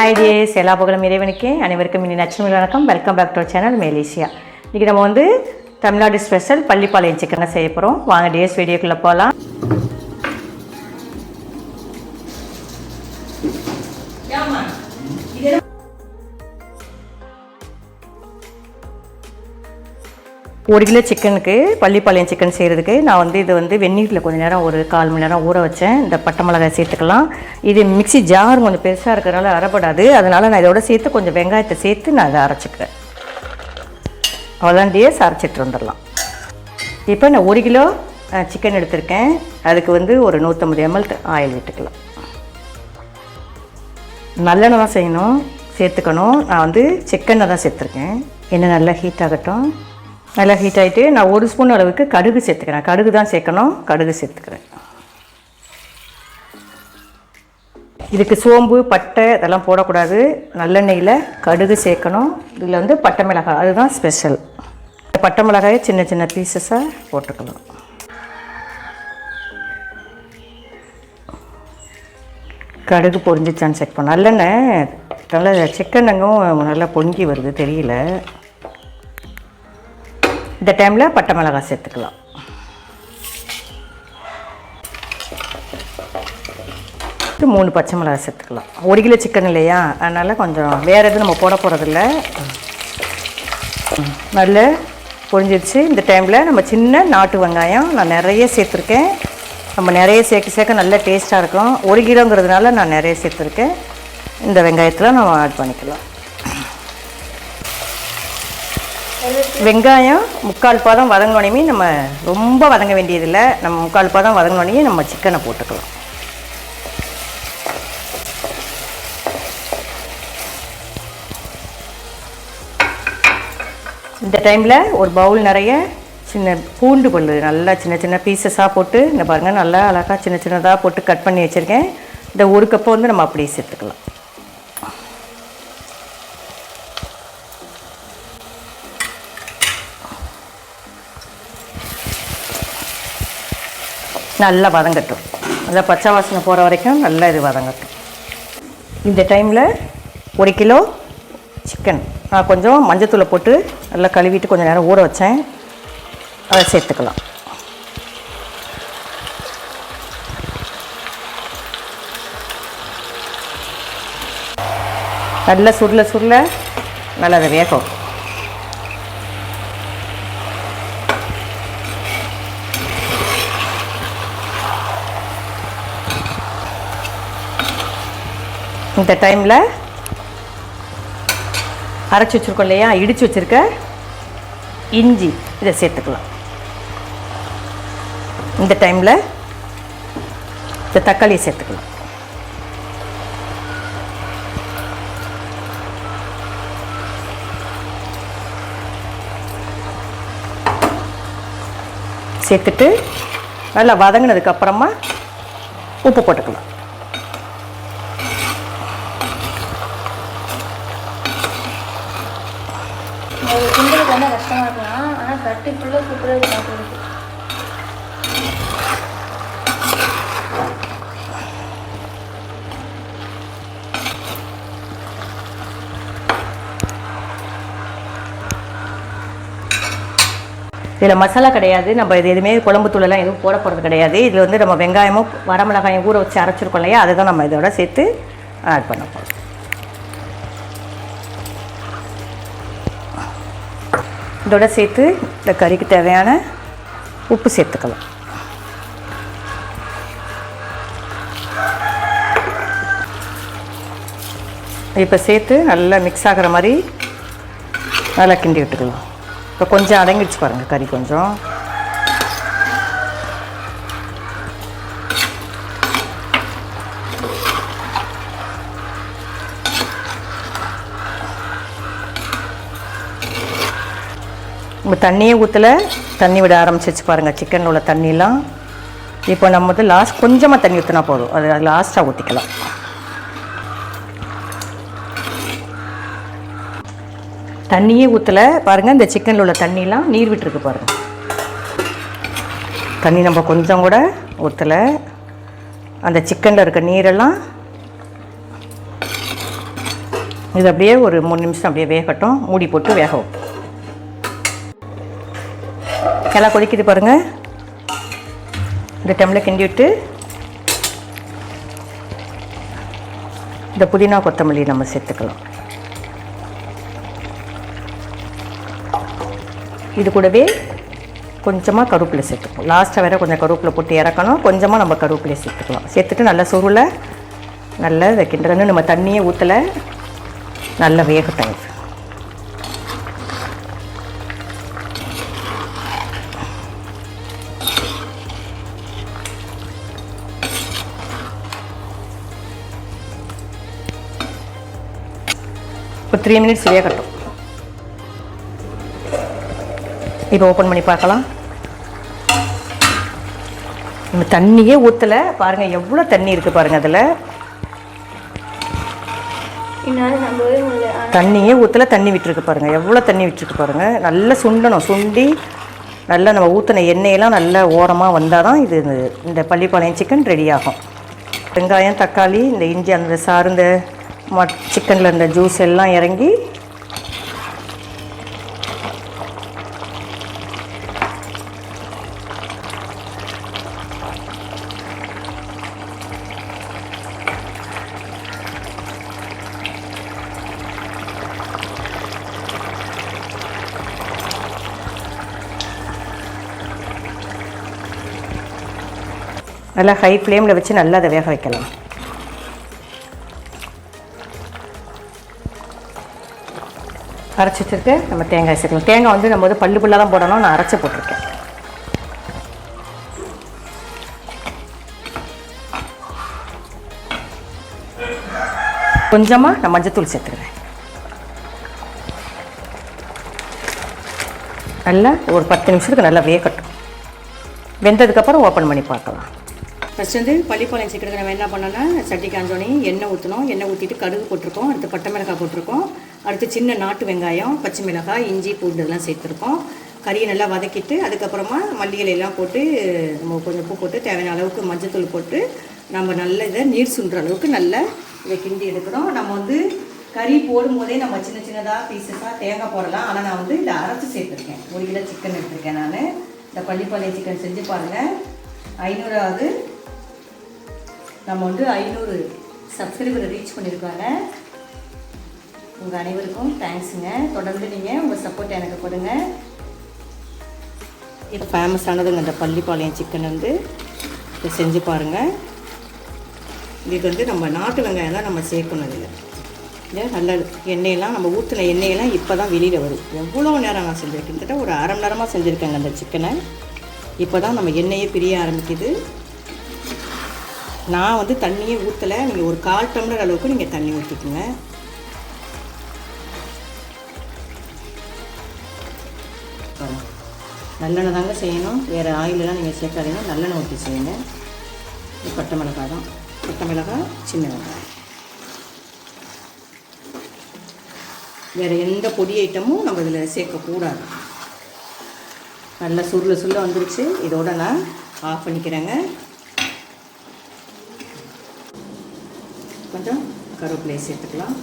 Hi tears, எல்லா புகழும் இறைவனுக்கே. அனைவருக்கும் இனி நச்சுமில் வணக்கம். Welcome back to our channel லிஷியா. இன்றைக்கி நம்ம வந்து தமிழ்நாடு ஸ்பெஷல் பள்ளிப்பாளையம் சிக்கனை செய்ய போகிறோம். வாங்க டியர்ஸ், வீடியோக்குள்ளே போகலாம். ஒரு கிலோ சிக்கனுக்கு பள்ளிப்பாளையம் சிக்கன் செய்கிறதுக்கு நான் வந்து இது வந்து வெந்நீரில் கொஞ்சம் நேரம் ஒரு 1/4 மணி நேரம் ஊற வச்சேன். இந்த பட்டை மிளகாய் சேர்த்துக்கலாம். இது மிக்ஸி ஜார் கொஞ்சம் பெருசாக இருக்கிறதுனால அரைப்படாது. அதனால் நான் இதோட சேர்த்து கொஞ்சம் வெங்காயத்தை சேர்த்து நான் இதை அரைச்சிக்கிறேன். அவ்வளோதான் டியர்ஸ், அரைச்சிட்டு வந்துடலாம். இப்போ நான் 1 கிலோ சிக்கன் எடுத்திருக்கேன். அதுக்கு வந்து ஒரு 150 ml ஆயில் விட்டுக்கலாம். நல்லெண்ணெய் தான் செய்யணும், சேர்த்துக்கணும். நான் வந்து சிக்கனை தான் சேர்த்துருக்கேன். எண்ணெய் நல்லா ஹீட் ஆகட்டும். நல்லா ஹீட் ஆகிட்டு நான் 1 ஸ்பூன் அளவுக்கு கடுகு சேர்த்துக்கிறேன். கடுகு தான் சேர்க்கணும், கடுகு சேர்த்துக்கிறேன். இதுக்கு சோம்பு பட்டை இதெல்லாம் போடக்கூடாது. நல்லெண்ணெயில் கடுகு சேர்க்கணும். இதில் வந்து பட்டை மிளகாய் அதுதான் ஸ்பெஷல். பட்டை மிளகாயை சின்ன சின்ன பீசஸாக போட்டுக்கலாம். கடுகு பொரிஞ்சிச்சான்னு செக் பண்ண. நல்லெண்ணெய் நல்லா சிக்கன் அங்கும் நல்லா பொங்கி வருது, தெரியல. இந்த டைமில் பட்டை மிளகாய் சேர்த்துக்கலாம். இது 3 பச்சை மிளகாய் சேர்த்துக்கலாம். 1 கிலோ சிக்கன் இல்லையா, அதனால் கொஞ்சம் வேறு எதுவும் நம்ம போட போகிறதில்ல. நல்லா பொரிஞ்சிடுச்சு. இந்த டைமில் நம்ம சின்ன நாட்டு வெங்காயம் நான் நிறைய சேர்த்துருக்கேன். நம்ம நிறைய சேர்க்க நல்ல டேஸ்ட்டாக இருக்கும். 1 கிலோங்கிறதுனால நான் நிறைய சேர்த்துருக்கேன். இந்த வெங்காயத்தில் நம்ம ஆட் பண்ணிக்கலாம். வெங்காயம் 3/4 பாதம் வதங்கினோடனே, நம்ம ரொம்ப வதங்க வேண்டியதில்லை. நம்ம 3/4 பாதம் வதங்கினோடனே நம்ம சிக்கனை போட்டுக்கலாம். இந்த டைமில் ஒரு பவுல் நிறைய சின்ன பூண்டு பல் நல்லா சின்ன சின்ன பீசஸாக போட்டு, இந்த பாருங்கள் நல்லா அழகாக சின்ன சின்னதாக போட்டு கட் பண்ணி வச்சுருக்கேன். இந்த 1 கப்பை வந்து நம்ம அப்படியே சேர்த்துக்கலாம். நல்லா வதங்கட்டும். நல்லா பச்சை வாசனை போகிற வரைக்கும் நல்லா இது வதங்கட்டும். இந்த டைமில் 1 கிலோ சிக்கன் நான் கொஞ்சம் மஞ்சத்தூளை போட்டு நல்லா கழுவிட்டு கொஞ்சம் நேரம் ஊற வச்சேன். அதை சேர்த்துக்கலாம். நல்லா சுருள நல்லா அதை வேகும். இந்த டைமில் அரைச்சி வச்சுருக்கோம் இல்லையா, இடித்து வச்சுருக்க இஞ்சி இதை சேர்த்துக்கலாம். இந்த டைமில் இந்த தக்காளியை சேர்த்துக்கலாம். சேர்த்துட்டு நல்லா வதங்கினதுக்கப்புறமா உப்பு போட்டுக்கலாம். கிண்டலுக்கு வந்து கஷ்டமாக இருக்கலாம், ஆனால் கட்டி ஃபுல்லாக சூப்பராக சாப்பிடுது. இதில் மசாலா கிடையாது. நம்ம இது எதுவுமே குழம்பு தூளெல்லாம் எதுவும் போட போகிறது கிடையாது. இதில் வந்து நம்ம வெங்காயமும் வரமிளகாயும் ஊற வச்சு அரைச்சிருக்கோம் இல்லையா, அதை தான் நம்ம இதோட சேர்த்து ஆட் பண்ண போகிறோம். இதோட சேர்த்து இந்த கறிக்கு தேவையான உப்பு சேர்த்துக்கலாம். இப்போ சேர்த்து நல்லா மிக்ஸ் ஆகிற மாதிரி நல்லா கிண்டி விட்டுக்கலாம். இப்போ கொஞ்சம் அடங்கிடுச்சு பாருங்கள் கறி கொஞ்சம். நம்ம தண்ணியே ஊற்றலை, தண்ணி விட ஆரம்பிச்சிச்சு பாருங்கள் சிக்கனில் உள்ள தண்ணியெலாம். இப்போ நம்ம வந்து லாஸ்ட் கொஞ்சமாக தண்ணி ஊற்றினா போதும், அது லாஸ்ட்டாக ஊற்றிக்கலாம். தண்ணியே ஊற்றலை பாருங்கள். இந்த சிக்கனில் உள்ள தண்ணியெலாம் நீர் விட்டுருக்கு பாருங்கள். தண்ணி நம்ம கொஞ்சம் கூட ஊற்றலை. அந்த சிக்கனில் இருக்க நீரெல்லாம் இது அப்படியே ஒரு 3 நிமிஷம் அப்படியே வேகட்டும். மூடி போட்டு வேகவும். நல்லா கொதிக்குது பாருங்கள். இந்த டைமில் கிண்டி விட்டு இந்த புதினா கொத்தமல்லி நம்ம சேர்த்துக்கலாம். இது கூடவே கொஞ்சமாக கருவேப்பிலை சேர்த்துக்கலாம். லாஸ்ட்டாக வேறு கொஞ்சம் கருவேப்பிலை போட்டு இறக்கணும். கொஞ்சமாக நம்ம கருவேப்பிலை சேர்த்துக்கலாம். சேர்த்துட்டு நல்லா சுருளை நல்லா இதை கிண்டுறன்னு நம்ம தண்ணியே ஊற்றலை. நல்லா வேகட்டும். இப்போ 3 மினிட்ஸ் வேகட்டும். இப்போ ஓப்பன் பண்ணி பார்க்கலாம். நம்ம தண்ணியே ஊற்றலை பாருங்கள். எவ்வளோ தண்ணி இருக்குது பாருங்கள். அதில் தண்ணியே ஊற்றலை, தண்ணி விட்டுருக்கு பாருங்கள். எவ்வளோ தண்ணி விட்டுருக்கு பாருங்கள். நல்லா சுண்டணும். சுண்டி நல்லா நம்ம ஊற்றின எண்ணெயெல்லாம் நல்லா ஓரமாக வந்தால் தான் இது இந்த பள்ளிப்பாளையம் சிக்கன் ரெடி ஆகும். வெங்காயம், தக்காளி, இந்த இஞ்சி, அந்த சார்ந்த சிக்கனில் இருந்த ஜூஸ் எல்லாம் இறங்கி நல்லா ஹை ஃப்ளேமில் வச்சு நல்லா அதை வேக வைக்கலாம். அரைச்சி வச்சுருக்கு. நம்ம தேங்காய் சேர்க்கலாம். தேங்காய் வந்து நம்ம வந்து பல்லு தான் போடணும். நான் அரைச்சி போட்டிருக்கேன். கொஞ்சமாக நான் மஞ்சத்தூள் சேர்த்துக்கிறேன். நல்லா ஒரு 10 நிமிஷத்துக்கு நல்லா வேகட்டும். வெந்ததுக்கப்புறம் ஓப்பன் பண்ணி பார்க்கலாம். ஃபஸ்ட் வந்து பள்ளிப்பாளையம் சிக்கனுக்கு நம்ம என்ன பண்ணோன்னா, சட்டி காஞ்சோனே எண்ணெய் ஊற்றணும். எண்ணெய் ஊற்றிட்டு கடுகு போட்டிருக்கோம். அடுத்து பட்டை மிளகாய் போட்டிருக்கோம். அடுத்து சின்ன நாட்டு வெங்காயம், பச்சை மிளகாய், இஞ்சி, பூண்டு இதெல்லாம் சேர்த்துருக்கோம். கறியை நல்லா வதக்கிட்டு அதுக்கப்புறமா மல்லி இலையெல்லாம் போட்டு நம்ம கொஞ்சம் உப்பு போட்டு தேவையான அளவுக்கு மஞ்சத்தூள் போட்டு நம்ம நல்ல இதை நீர் சுண்டுற அளவுக்கு நல்லா இதை கிண்டி எடுக்கிறோம். நம்ம வந்து கறி போடும் போதே நம்ம சின்ன சின்னதாக பீஸஸாக தேங்காய் போடலாம். ஆனால் நான் வந்து இதை அரைச்சி சேர்த்துருக்கேன். 1 கிலோ சிக்கன் எடுத்திருக்கேன். நான் இந்த பள்ளிப்பாளையம் சிக்கன் செஞ்சு பாருங்கள். 500ஆவது நம்ம வந்து 500 சப்ஸ்கிரைபரை ரீச் பண்ணியிருக்காங்க. உங்கள் அனைவருக்கும் தேங்க்ஸுங்க. தொடர்ந்து நீங்கள் உங்கள் சப்போர்ட் எனக்கு கொடுங்க. இது ஃபேமஸானதுங்க இந்த பள்ளிப்பாளையம் சிக்கன் வந்து இதை செஞ்சு பாருங்கள். இதுக்கு வந்து நம்ம நாட்டு வெங்காயம் தான் நம்ம சேர்க்கணும். இல்லை நல்ல எண்ணெயெல்லாம் நம்ம ஊற்றின எண்ணெயெல்லாம் இப்போ தான் வெளியில் வருது. எவ்வளோ நேரம் நான் செஞ்சுருக்கேன். கிட்டத்தட்ட ஒரு அரை மணி நேரமாக செஞ்சுருக்கேங்க அந்த சிக்கனை. இப்போ தான் நம்ம எண்ணெயே பிரிய ஆரம்பிக்குது. நான் வந்து தண்ணியே ஊற்றலை. நீங்கள் ஒரு 1/4 டம்ளர் அளவுக்கு நீங்கள் தண்ணி ஊற்றிக்குங்க. நல்லெண்ணெய் தாங்க செய்யணும். வேறு ஆயிலெலாம் நீங்கள் சேர்க்காதீங்க. நல்லெண்ணெய் ஊற்றி செய்யுங்க. இது பட்டை மிளகாய் தான். பட்டை மிளகாய், சின்ன வெங்காயம். வேறு எந்த பொடி ஐட்டமும் நம்ம இதில் சேர்க்கக்கூடாது. நல்லா சுருள வந்துருச்சு. இதோட நான் ஆஃப் பண்ணிக்கிறேங்க. கொஞ்சம் கருவேப்பிலையை சேர்த்துக்கலாம்.